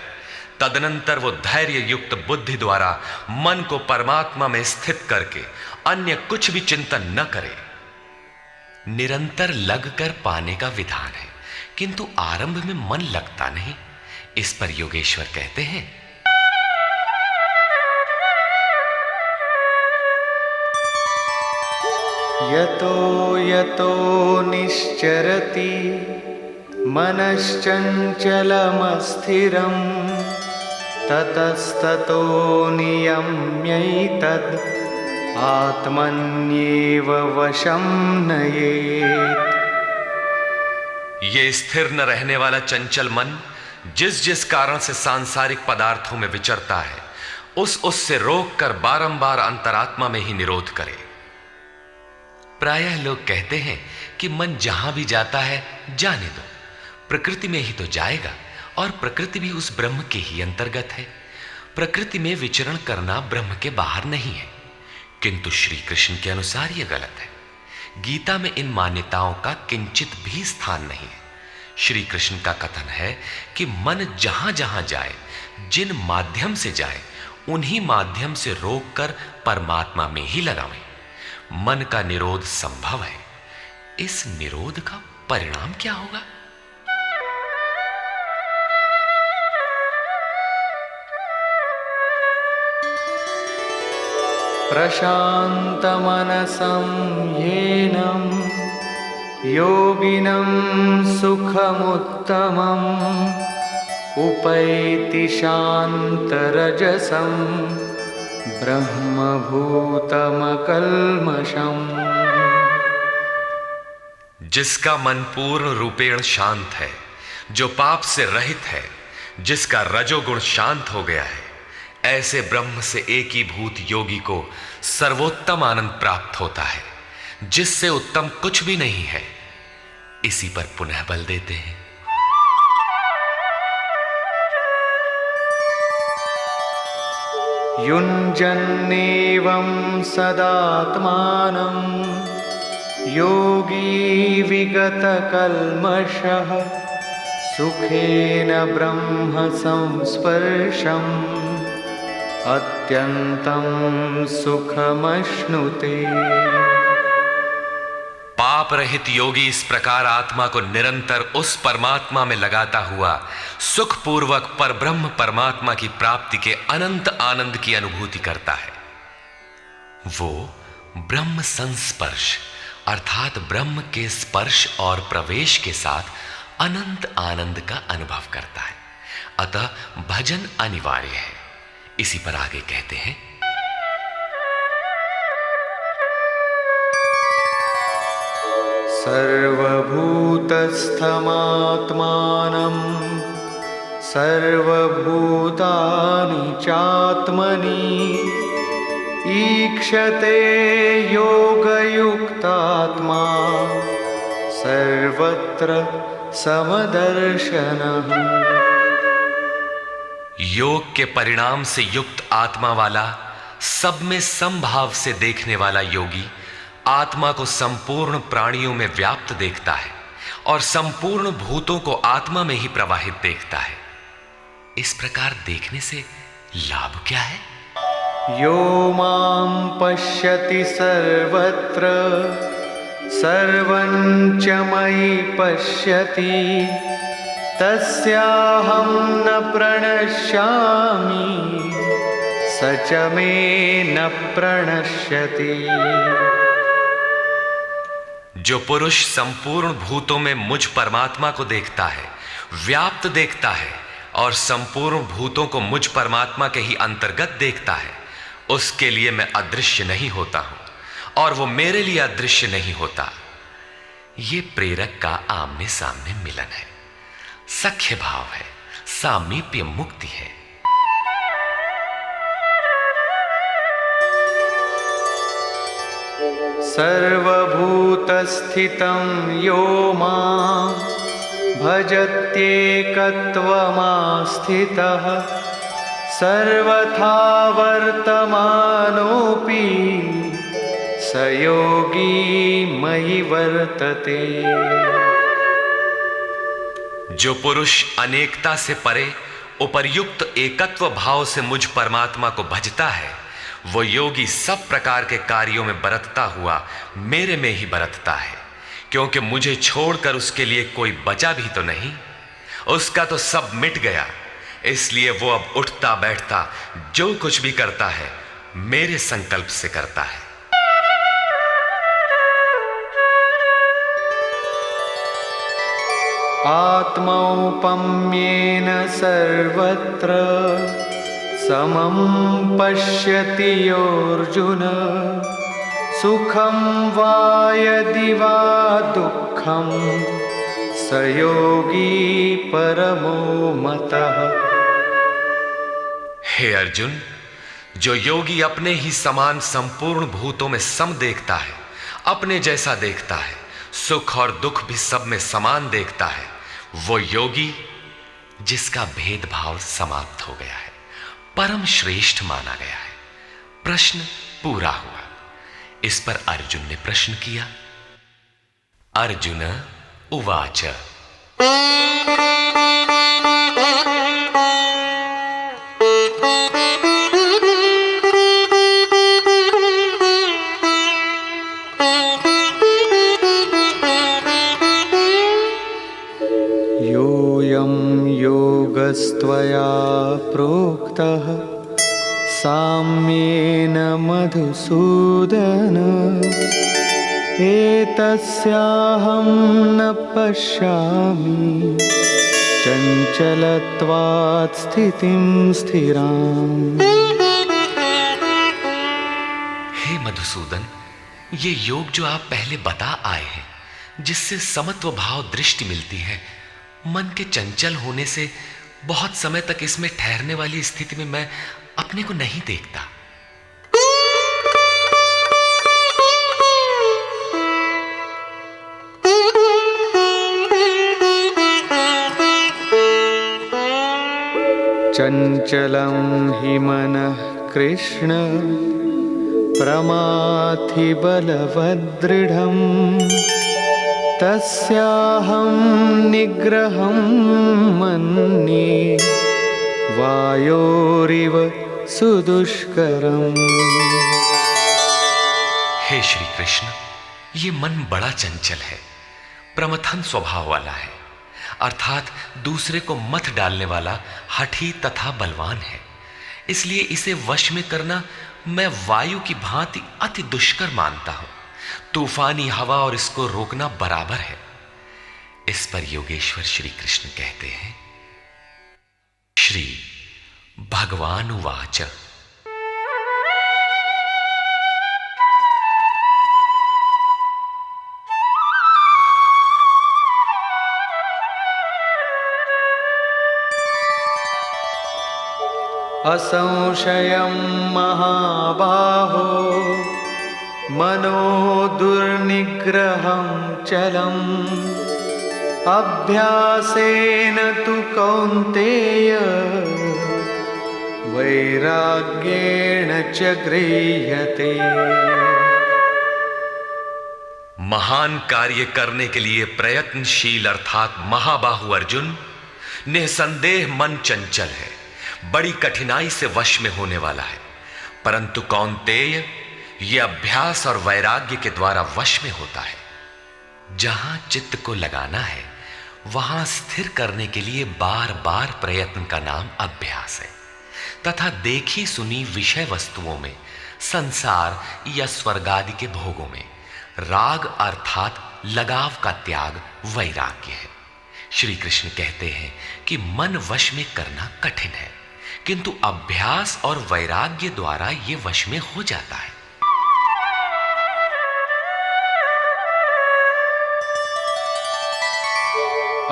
तदनंतर वो धैर्य युक्त बुद्धि द्वारा मन को परमात्मा में स्थित करके अन्य कुछ भी चिंतन न करे। निरंतर लगकर पाने का विधान है, किंतु आरंभ में मन लगता नहीं। इस पर योगेश्वर कहते हैं, यतो यतो निश्चरति मनश्चञ्चलमस्थिरं ततस्ततो नियम्यैतद् आत्मन्येव वशं नयेत्। ये स्थिर न रहने वाला चंचल मन जिस जिस कारण से सांसारिक पदार्थों में विचरता है उससे रोक कर बारंबार अंतरात्मा में ही निरोध करे। प्रायः लोग कहते हैं कि मन जहां भी जाता है जाने दो, प्रकृति में ही तो जाएगा और प्रकृति भी उस ब्रह्म के ही अंतर्गत है। प्रकृति में विचरण करना ब्रह्म के बाहर नहीं है। किंतु श्री कृष्ण के अनुसार यह गलत है। गीता में इन मान्यताओं का किंचित भी स्थान नहीं है। श्री कृष्ण का कथन है कि मन जहां जहां जाए, जिन माध्यम से जाए, उन्हीं माध्यम से रोककर परमात्मा में ही लगावें। मन का निरोध संभव है। इस निरोध का परिणाम क्या होगा? प्रशान्तमनसं येनं योगिनं सुखमुत्तमम् उपैति शान्तरजसं ब्रह्मभूतमकल्मषम्। जिसका मन पूर्ण रूपेण शांत है, जो पाप से रहित है, जिसका रजोगुण शांत हो गया है, ऐसे ब्रह्म से एकीभूत योगी को सर्वोत्तम आनंद प्राप्त होता है, जिससे उत्तम कुछ भी नहीं है। इसी पर पुनः बल देते हैं, युञ्जन्नेवं सदात्मानं योगी विगतकल्मषः सुखेन ब्रह्म संस्पर्शम् अत्यंतं सुखमश्नुते। पाप रहित योगी इस प्रकार आत्मा को निरंतर उस परमात्मा में लगाता हुआ सुखपूर्वक परब्रह्म परमात्मा की प्राप्ति के अनंत आनंद की अनुभूति करता है। वो ब्रह्म संस्पर्श अर्थात ब्रह्म के स्पर्श और प्रवेश के साथ अनंत आनंद का अनुभव करता है। अतः भजन अनिवार्य है। इसी पर आगे कहते हैं, सर्वभूतस्थमात्मानं सर्वभूतानि चात्मनि ईक्षते योगयुक्तात्मा सर्वत्र समदर्शनः। योग के परिणाम से युक्त आत्मा वाला, सब में समभाव से देखने वाला योगी आत्मा को संपूर्ण प्राणियों में व्याप्त देखता है और संपूर्ण भूतों को आत्मा में ही प्रवाहित देखता है। इस प्रकार देखने से लाभ क्या है? यो मां पश्यति सर्वत्र सर्वं च मयि पश्यति तस्याहं न प्रणश्यामि स च मे न प्रणश्यति। जो पुरुष संपूर्ण भूतों में मुझ परमात्मा को देखता है, व्याप्त देखता है और संपूर्ण भूतों को मुझ परमात्मा के ही अंतर्गत देखता है, उसके लिए मैं अदृश्य नहीं होता हूं और वो मेरे लिए अदृश्य नहीं होता। ये प्रेरक का आमने सामने मिलन है, सख्य भाव है, सामीप्य मुक्ति है। सर्वभूतस्थितं यो मां भजत्येकत्वमास्थितः सर्वथा वर्तमानोऽपि स योगी मयि वर्तते। जो पुरुष अनेकता से परे उपर्युक्त एकत्व भाव से मुझ परमात्मा को भजता है, वो योगी सब प्रकार के कार्यों में बरतता हुआ मेरे में ही बरतता है, क्योंकि मुझे छोड़कर उसके लिए कोई बचा भी तो नहीं, उसका तो सब मिट गया। इसलिए वो अब उठता बैठता जो कुछ भी करता है मेरे संकल्प से करता है। आत्मौपम्येन सर्वत्र समं पश्यति योऽर्जुन सुखं वा यदि वा दुःखं स योगी परमो मतः। हे अर्जुन, जो योगी अपने ही समान संपूर्ण भूतों में सम देखता है, अपने जैसा देखता है, सुख और दुख भी सब में समान देखता है, वो योगी जिसका भेदभाव समाप्त हो गया है, परम श्रेष्ठ माना गया है। प्रश्न पूरा हुआ। इस पर अर्जुन ने प्रश्न किया। अर्जुन उवाच योऽयं योगस्त्वया प्रोक्तः साम्येन मधुसूदन एतस्याहं न पश्यामि चञ्चलत्वात् स्थितिं स्थिराम्। हे मधुसूदन, ये योग जो आप पहले बता आए हैं, जिससे समत्व भाव दृष्टि मिलती है, मन के चंचल होने से बहुत समय तक इसमें ठहरने वाली स्थिति में मैं अपने को नहीं देखता। चञ्चलं हि मनः कृष्ण प्रमाथि बलवदृढम् तस्याहं निग्रहं मन्ये वायोरिव सुदुष्करम्। हे श्री कृष्ण, ये मन बड़ा चंचल है, प्रमथन स्वभाव वाला है, अर्थात दूसरे को मत डालने वाला हठी तथा बलवान है। इसलिए इसे वश में करना मैं वायु की भांति अति दुष्कर मानता हूं। तूफानी हवा और इसको रोकना बराबर है। इस पर योगेश्वर श्री कृष्ण कहते हैं, श्री भगवान उवाच असंशयं महाबाहो मनो दुर्निग्रहं चलम् अभ्यासेन तु कौन्तेय वैराग्येण च गृह्यते। महान कार्य करने के लिए प्रयत्नशील अर्थात महाबाहु अर्जुन, निसंदेह मन चंचल है, बड़ी कठिनाई से वश में होने वाला है, परंतु कौन्तेय यह अभ्यास और वैराग्य के द्वारा वश में होता है। जहां चित्त को लगाना है वहां स्थिर करने के लिए बार बार प्रयत्न का नाम अभ्यास है, तथा देखी सुनी विषय वस्तुओं में, संसार या स्वर्ग आदि के भोगों में राग अर्थात लगाव का त्याग वैराग्य है। श्री कृष्ण कहते हैं कि मन वश में करना कठिन है, किंतु अभ्यास और वैराग्य द्वारा यह वश में हो जाता है।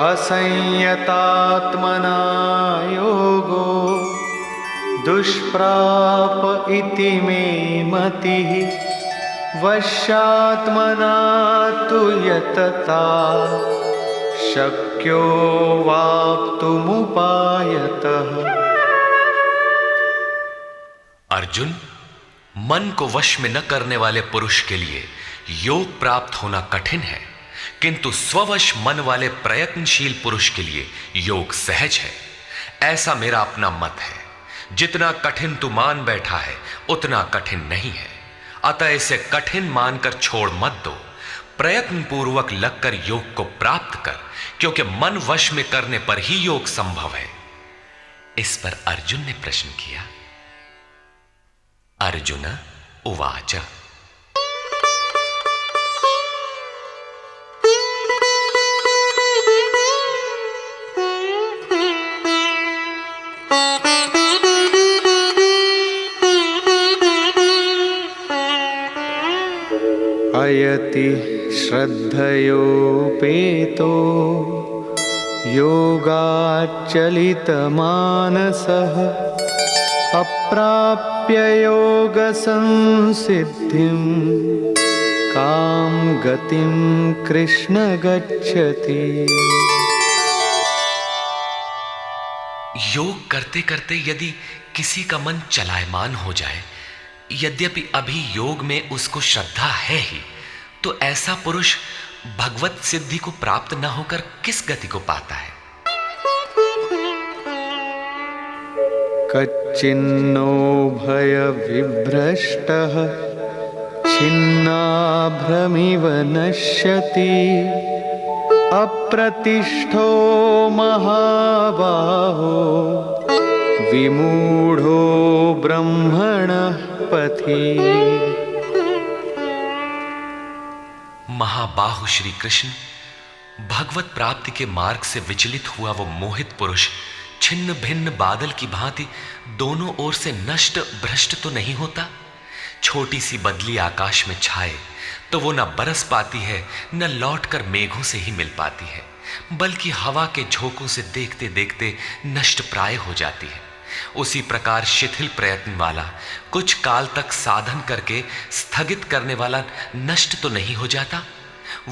असंयतात्मना योगो दुष्प्राप इति मे मतिः वश्यात्मना तु यतता शक्यो वाप्तुमुपायतः। अर्जुन, मन को वश में न करने वाले पुरुष के लिए योग प्राप्त होना कठिन है, किंतु स्ववश मन वाले प्रयत्नशील पुरुष के लिए योग सहज है। ऐसा मेरा अपना मत है। जितना कठिन तू मान बैठा है उतना कठिन नहीं है, अतः इसे कठिन मानकर छोड़ मत दो। प्रयत्न पूर्वक लगकर योग को प्राप्त कर, क्योंकि मन वश में करने पर ही योग संभव है। इस पर अर्जुन ने प्रश्न किया। अर्जुन उवाच अयति श्रद्धयोपेतो योगाच्चलितमानसः अप्राप्य योगसंसिद्धिं कां गतिं कृष्ण गच्छति। योग करते करते यदि किसी का मन चलायमान हो जाए, यद्यपि अभी योग में उसको श्रद्धा है ही, तो ऐसा पुरुष भगवत सिद्धि को प्राप्त न होकर किस गति को पाता है? कच्चिन्नो भय विभ्रष्टः छिन्नाभ्रमिव नश्यति अप्रतिष्ठो महाबाहो विमूढ़ो ब्रह्मणः पथि। महाबाहु श्री कृष्ण, भगवत प्राप्ति के मार्ग से विचलित हुआ वो मोहित पुरुष छिन्न भिन्न बादल की भांति दोनों ओर से नष्ट भ्रष्ट तो नहीं होता। छोटी सी बदली आकाश में छाए तो वो न बरस पाती है, न लौटकर मेघों से ही मिल पाती है, बल्कि हवा के झोंकों से देखते देखते नष्ट प्राय हो जाती है। उसी प्रकार शिथिल प्रयत्न वाला, कुछ काल तक साधन करके स्थगित करने वाला नष्ट तो नहीं हो जाता।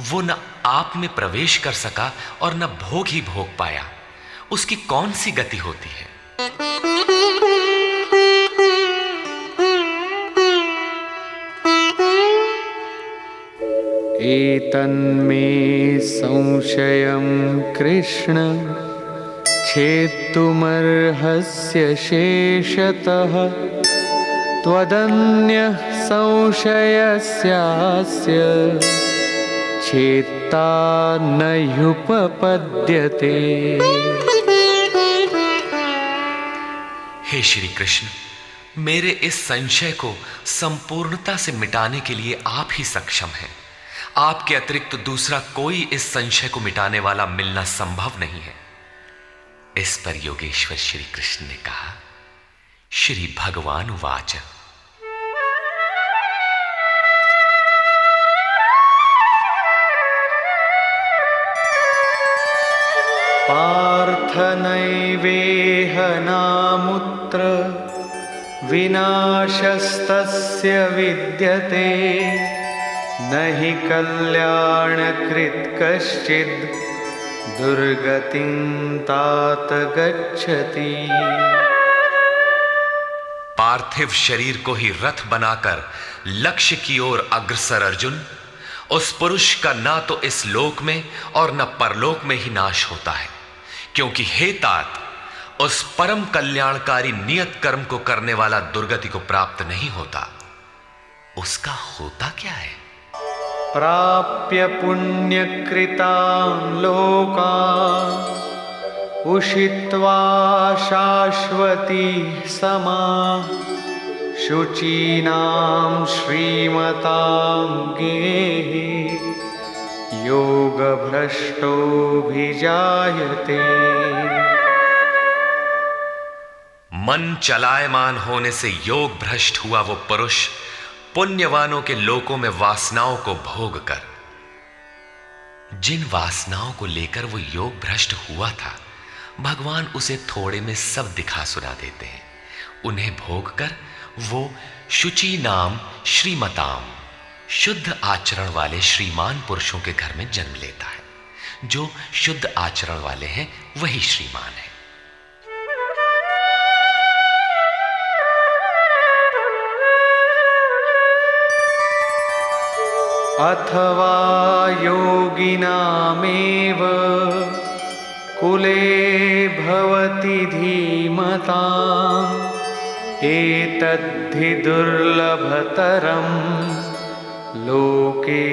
वो न आप में प्रवेश कर सका और न भोग ही भोग पाया, उसकी कौन सी गति होती है? एतन्मे संशयं कृष्ण छेत्तुमर्हस्य शेषतः त्वदन्यः संशयस्यास्य छेत्ता न ह्युपपद्यते। हे श्री कृष्ण, मेरे इस संशय को संपूर्णता से मिटाने के लिए आप ही सक्षम हैं। आपके अतिरिक्त दूसरा कोई इस संशय को मिटाने वाला मिलना संभव नहीं है। इस पर योगेश्वर श्री कृष्ण ने कहा। श्री भगवान उवाच पार्थ नैवेह नामुत्र विनाशस्तस्य विद्यते न हि कल्याणकृत् कश्चित् दुर्गतिं तात गच्छति। पार्थिव शरीर को ही रथ बनाकर लक्ष्य की ओर अग्रसर अर्जुन, उस पुरुष का ना तो इस लोक में और न परलोक में ही नाश होता है, क्योंकि हे तात, उस परम कल्याणकारी नियत कर्म को करने वाला दुर्गति को प्राप्त नहीं होता। उसका होता क्या है? प्राप्य पुण्यकृतान् लोकान् उषित्वा शाश्वती समाः शुचीनां श्रीमतां गेहे योगभ्रष्टोऽभिजायते। मन चलायमान होने से योग भ्रष्ट हुआ वो पुरुष पुण्यवानों के लोकों में वासनाओं को भोग कर, जिन वासनाओं को लेकर वो योग भ्रष्ट हुआ था, भगवान उसे थोड़े में सब दिखा सुना देते हैं। उन्हें भोग कर वो शुचि नाम श्रीमताम, शुद्ध आचरण वाले श्रीमान पुरुषों के घर में जन्म लेता है। जो शुद्ध आचरण वाले हैं वही श्रीमान है। अथवा योगिनामेव कुले भवति धीमताम् एतद्धि दुर्लभतरं लोके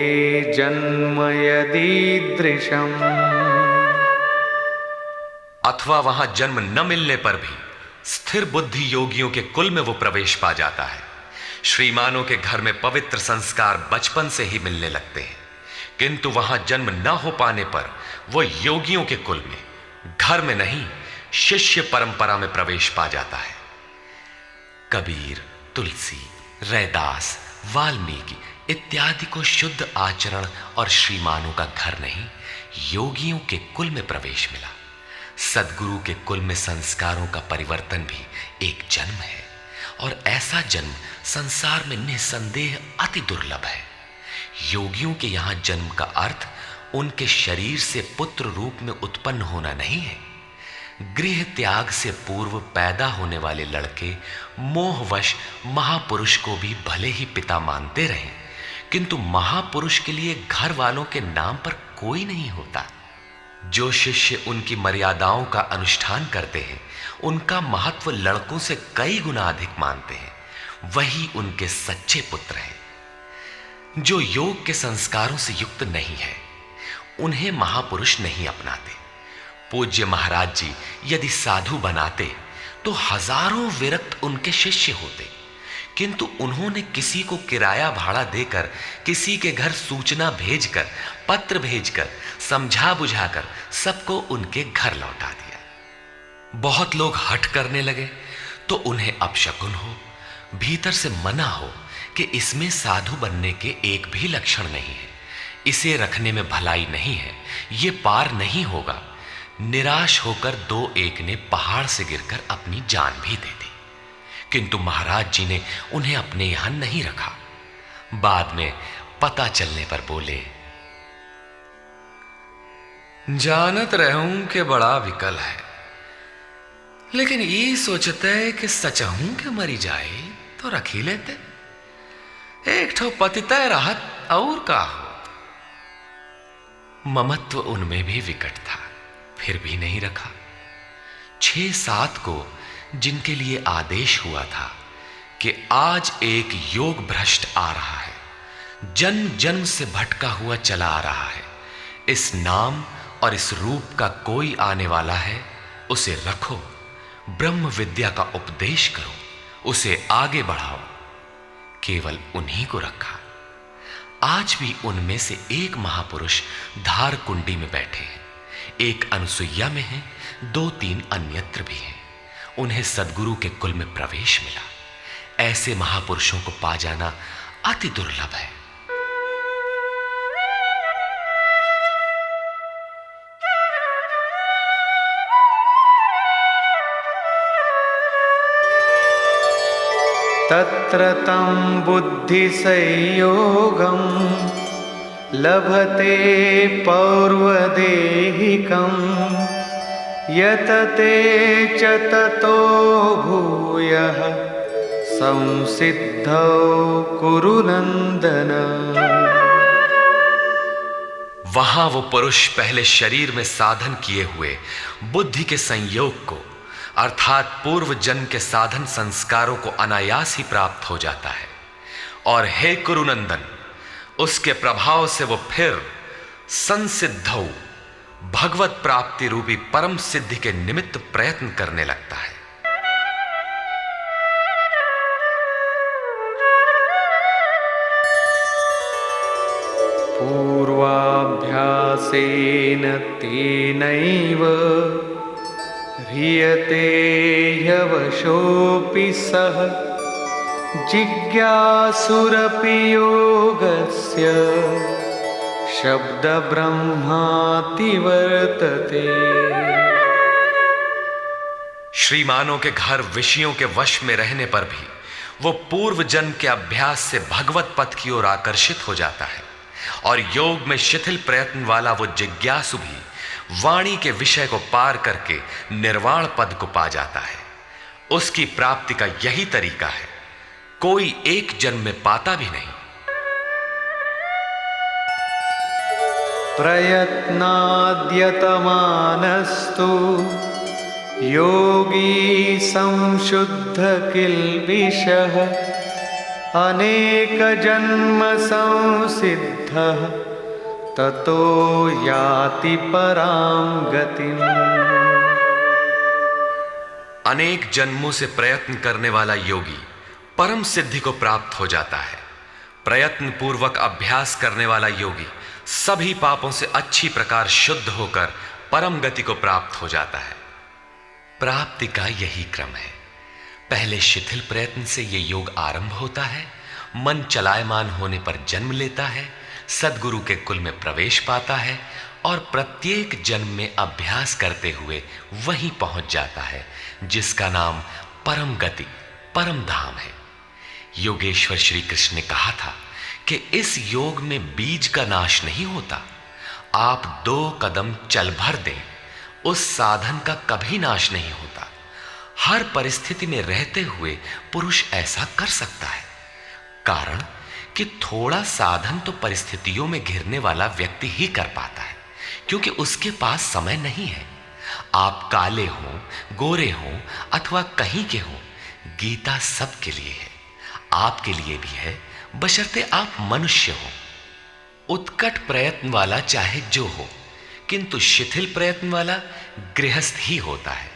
जन्म यदीदृशम्। अथवा वहां जन्म न मिलने पर भी स्थिर बुद्धि योगियों के कुल में वो प्रवेश पा जाता है। श्रीमानों के घर में पवित्र संस्कार बचपन से ही मिलने लगते हैं, किंतु वहां जन्म न हो पाने पर वो योगियों के कुल में, घर में नहीं, शिष्य परंपरा में प्रवेश पा जाता है। कबीर, तुलसी, रैदास, वाल्मीकि इत्यादि को शुद्ध आचरण और श्रीमानों का घर नहीं, योगियों के कुल में प्रवेश मिला। सद्गुरु के कुल में संस्कारों का परिवर्तन भी एक जन्म है, और ऐसा जन्म संसार में निसंदेह अति दुर्लभ है। योगियों के यहां जन्म का अर्थ उनके शरीर से पुत्र रूप में उत्पन्न होना नहीं है। गृह त्याग से पूर्व पैदा होने वाले लड़के मोहवश महापुरुष को भी भले ही पिता मानते रहे, किंतु महापुरुष के लिए घर वालों के नाम पर कोई नहीं होता। जो शिष्य उनकी मर्यादाओं का अनुष्ठान करते हैं, उनका महत्व लड़कों से कई गुना अधिक मानते हैं, वही उनके सच्चे पुत्र हैं। जो योग के संस्कारों से युक्त नहीं है, उन्हें महापुरुष नहीं अपनाते। पूज्य महाराज जी यदि साधु बनाते तो हजारों विरक्त उनके शिष्य होते, किंतु उन्होंने किसी को किराया भाड़ा देकर, किसी के घर सूचना भेजकर, पत्र भेजकर, समझा बुझाकर सबको उनके घर लौटा दिया। बहुत लोग हठ करने लगे तो उन्हें अपशकुन हो, भीतर से मना हो कि इसमें साधु बनने के एक भी लक्षण नहीं है, इसे रखने में भलाई नहीं है, ये पार नहीं होगा। निराश होकर दो एक ने पहाड़ से गिरकर अपनी जान भी दे दी, किंतु महाराज जी ने उन्हें अपने यहां नहीं रखा। बाद में पता चलने पर बोले, जानत रहूं कि बड़ा विकल है, लेकिन ये सोचते है कि सचहूं के मरी जाए तो रख ही लेते। एक ठो पतितय रहत और का हो। ममत्व उनमें भी विकट था, फिर भी नहीं रखा। 6-7 को जिनके लिए आदेश हुआ था कि आज एक योग भ्रष्ट आ रहा है, जन्म जन्म से भटका हुआ चला आ रहा है, इस नाम और इस रूप का कोई आने वाला है, उसे रखो, ब्रह्म विद्या का उपदेश करो, उसे आगे बढ़ाओ। केवल उन्हीं को रखा। आज भी उनमें से एक महापुरुष धार कुंडी में बैठे हैं, एक अनुसुईया में है, 2-3 अन्यत्र भी हैं। उन्हें सद्गुरु के कुल में प्रवेश मिला। ऐसे महापुरुषों को पा जाना अति दुर्लभ है। तत्र तं बुद्धिसंयोगं लभते पौर्वदेहिकं यतते च ततो भूयः संसिद्धौ कुरु नंदन। वहां वो पुरुष पहले शरीर में साधन किए हुए बुद्धि के संयोग को अर्थात पूर्व जन्म के साधन संस्कारों को अनायास ही प्राप्त हो जाता है और हे कुरुनंदन उसके प्रभाव से वो फिर संसिद्धौ भगवत प्राप्ति रूपी परम सिद्धि के निमित्त प्रयत्न करने लगता है। पूर्वाभ्यासेन तेनैव ह्रियते ह्यवशोऽपि सः जिज्ञासुरपि योगस्य शब्दब्रह्माति वर्तते। श्रीमानों के घर विषयों के वश में रहने पर भी वो पूर्व जन्म के अभ्यास से भगवत पथ की ओर आकर्षित हो जाता है और योग में शिथिल प्रयत्न वाला वो जिज्ञासु भी वाणी के विषय को पार करके निर्वाण पद को पा जाता है। उसकी प्राप्ति का यही तरीका है, कोई एक जन्म में पाता भी नहीं। प्रयत्नाद्यतमानस्तु योगी संशुद्ध किल्बिषः अनेक जन्म संसिद्धः ततो याति परां गतिम्। अनेक जन्मों से प्रयत्न करने वाला योगी परम सिद्धि को प्राप्त हो जाता है। प्रयत्न पूर्वक अभ्यास करने वाला योगी सभी पापों से अच्छी प्रकार शुद्ध होकर परम गति को प्राप्त हो जाता है। प्राप्ति का यही क्रम है। पहले शिथिल प्रयत्न से ये योग आरंभ होता है, मन चलायमान होने पर जन्म लेता है, सद्गुरु के कुल में प्रवेश पाता है और प्रत्येक जन्म में अभ्यास करते हुए वहीं पहुंच जाता है जिसका नाम परम गति परम धाम है। योगेश्वर श्री कृष्ण ने कहा था कि इस योग में बीज का नाश नहीं होता। आप 2 कदम चल भर दें, उस साधन का कभी नाश नहीं होता। हर परिस्थिति में रहते हुए पुरुष ऐसा कर सकता है, कारण कि थोड़ा साधन तो परिस्थितियों में घिरने वाला व्यक्ति ही कर पाता है, क्योंकि उसके पास समय नहीं है। आप काले हों, गोरे हों अथवा कहीं के हों, गीता सबके लिए है, आपके लिए भी है, बशर्ते आप मनुष्य हो। उत्कट प्रयत्न वाला चाहे जो हो, किंतु शिथिल प्रयत्न वाला गृहस्थ ही होता है।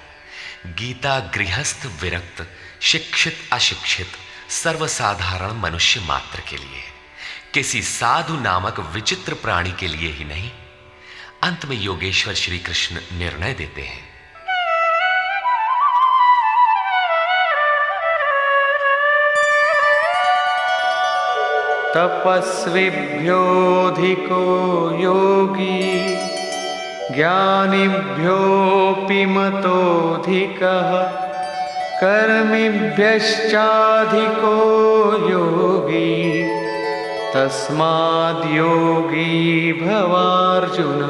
गीता गृहस्थ विरक्त शिक्षित अशिक्षित सर्वसाधारण मनुष्य मात्र के लिए है, किसी साधु नामक विचित्र प्राणी के लिए ही नहीं। अंत में योगेश्वर श्री कृष्ण निर्णय देते हैं, तपस्विभ्योऽधिको योगी ज्ञानिभ्योऽपि मतोऽधिकः कर्मिभ्यश्चाधिको योगी तस्माद्योगी भवार्जुन।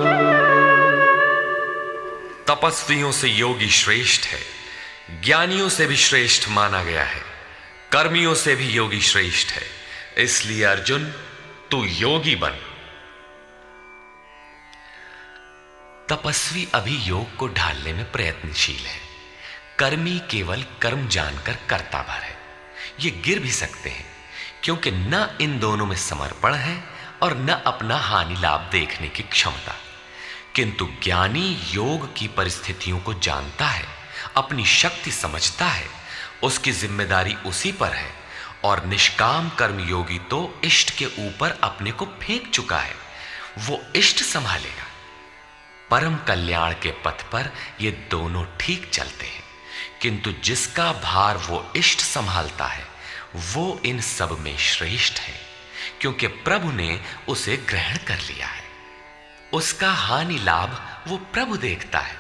तपस्वियों से योगी श्रेष्ठ है, ज्ञानियों से भी श्रेष्ठ माना गया है, कर्मियों से भी योगी श्रेष्ठ है। इसलिए अर्जुन तू योगी बन। तपस्वी अभी योग को ढालने में प्रयत्नशील है, कर्मी केवल कर्म जानकर करता भर है। ये गिर भी सकते हैं, क्योंकि न इन दोनों में समर्पण है और न अपना हानि लाभ देखने की क्षमता। किंतु ज्ञानी योग की परिस्थितियों को जानता है, अपनी शक्ति समझता है, उसकी जिम्मेदारी उसी पर है। और निष्काम कर्म योगी तो इष्ट के ऊपर अपने को फेंक चुका है, वो इष्ट संभालेगा। परम कल्याण के पथ पर ये दोनों ठीक चलते हैं, किंतु जिसका भार वो इष्ट संभालता है वो इन सब में श्रेष्ठ है, क्योंकि प्रभु ने उसे ग्रहण कर लिया है। उसका हानि लाभ वो प्रभु देखता है,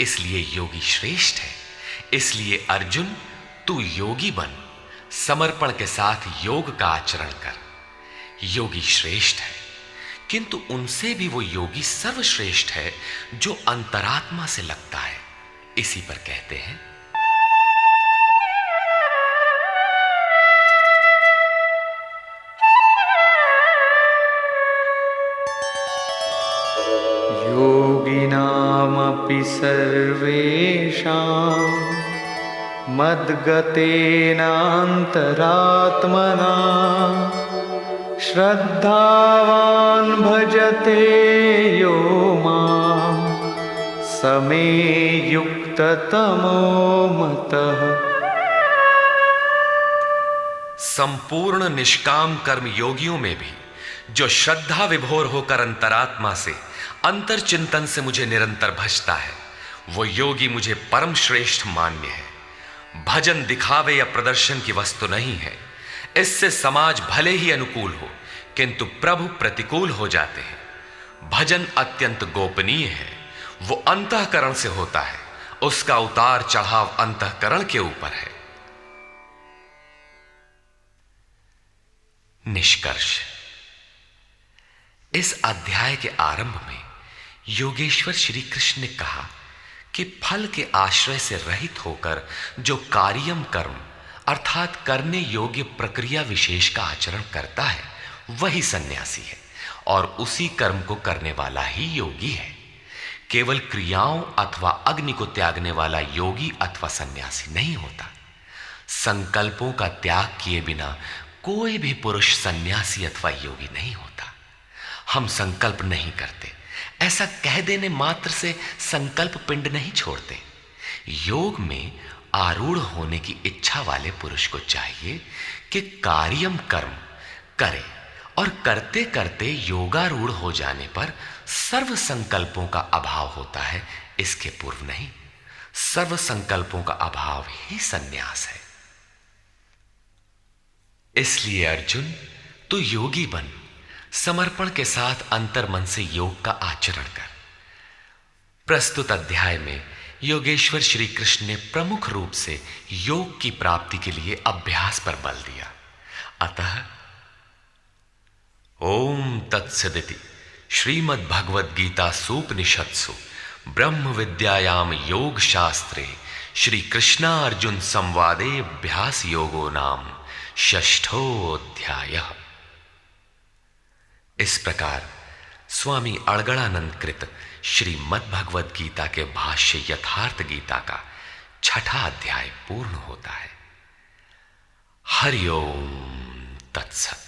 इसलिए योगी श्रेष्ठ है। इसलिए अर्जुन तू योगी बन, समर्पण के साथ योग का आचरण कर। योगी श्रेष्ठ है, किंतु उनसे भी वो योगी सर्वश्रेष्ठ है जो अंतरात्मा से लगता है। इसी पर कहते हैं, योगिनामपि सर्वेषां मद्गतेनान्तरात्मना श्रद्धावान् भजते यो मां समे युक्ततमो मतः। संपूर्ण निष्काम कर्म योगियों में भी जो श्रद्धा विभोर होकर अंतरात्मा से अंतर चिंतन से मुझे निरंतर भजता है, वो योगी मुझे परम श्रेष्ठ मान्य है। भजन दिखावे या प्रदर्शन की वस्तु नहीं है। इससे समाज भले ही अनुकूल हो, किंतु प्रभु प्रतिकूल हो जाते हैं। भजन अत्यंत गोपनीय है, वो अंतःकरण से होता है, उसका उतार चढ़ाव अंतःकरण के ऊपर है। निष्कर्ष, इस अध्याय के आरंभ में योगेश्वर श्री कृष्ण ने कहा कि फल के आश्रय से रहित होकर जो कार्यम कर्म अर्थात करने योग्य प्रक्रिया विशेष का आचरण करता है वही सन्यासी है, और उसी कर्म को करने वाला ही योगी है। केवल क्रियाओं अथवा अग्नि को त्यागने वाला योगी अथवा सन्यासी नहीं होता। संकल्पों का त्याग किए बिना कोई भी पुरुष सन्यासी अथवा योगी नहीं होता। हम संकल्प नहीं करते, ऐसा कह देने मात्र से संकल्प पिंड नहीं छोड़ते। योग में आरूढ़ होने की इच्छा वाले पुरुष को चाहिए कि कार्यम कर्म करे, और करते करते योगारूढ़ हो जाने पर सर्व संकल्पों का अभाव होता है, इसके पूर्व नहीं। सर्व संकल्पों का अभाव ही सन्यास है। इसलिए अर्जुन, तू योगी बन, समर्पण के साथ अंतर मन से योग का आचरण कर। प्रस्तुत अध्याय में योगेश्वर श्री कृष्ण ने प्रमुख रूप से योग की प्राप्ति के लिए अभ्यास पर बल दिया। अतः ओम तत्सदिति श्रीमद्भगवद गीता सूपनिषत्सु ब्रह्म विद्यायाम योग शास्त्रे श्री कृष्णार्जुन संवादे अभ्यास योगो नाम षष्ठोऽध्यायः। इस प्रकार स्वामी अड़गड़ानंद कृत श्रीमद्भगवद गीता के भाष्य यथार्थ गीता का छठा अध्याय पूर्ण होता है। हरि ओम तत्सत।